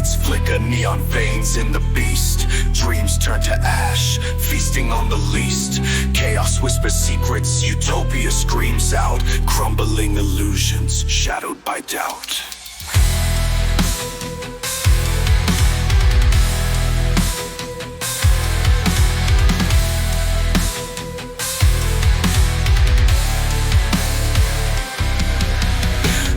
lights flicker, neon veins in the beast. Dreams turn to ash, feasting on the least. Chaos whispers secrets, utopia screams out. Crumbling illusions, shadowed by doubt.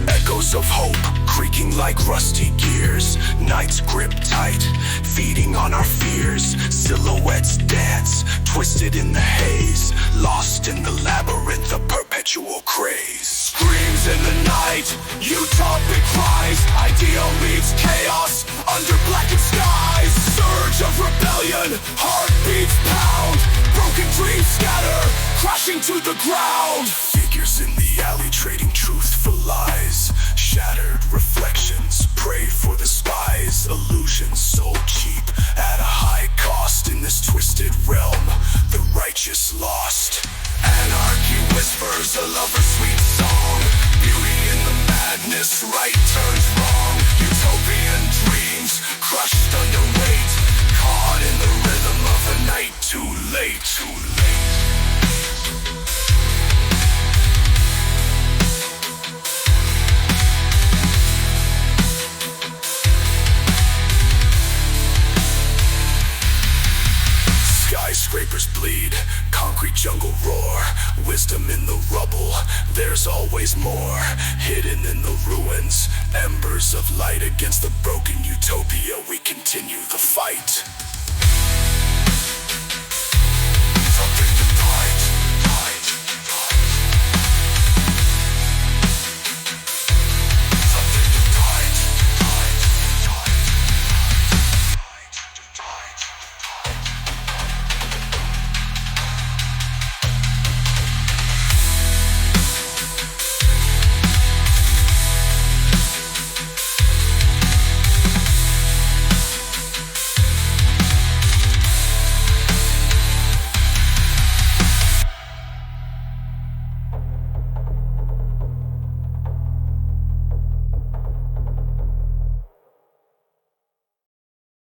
Echoes of hope, creaking like rusty gears. Nights grip tight, feeding on our fears. Silhouettes dance, twisted in the haze. Lost in the labyrinth of perpetual craze. Screams in the night, utopic cries. Ideal meets chaos, under blackened skies. Surge of rebellion, heartbeats pound. Broken dreams scatter, crashing to the ground. Figures in the alley trading truth for lies. Shattered reflections, pray for the spies. Illusions sold cheap at a high cost. In this twisted realm, the righteous lost. Anarchy whispers a lover's sweet song. Beauty in the madness, right turns wrong. Utopian dreams, crushed under weight. Caught in the rhythm of the night, too late, too late. Skyscrapers bleed, concrete jungle roar. Wisdom in the rubble, there's always more. Hidden in the ruins, embers of light. Against the broken utopia, we continue the fight.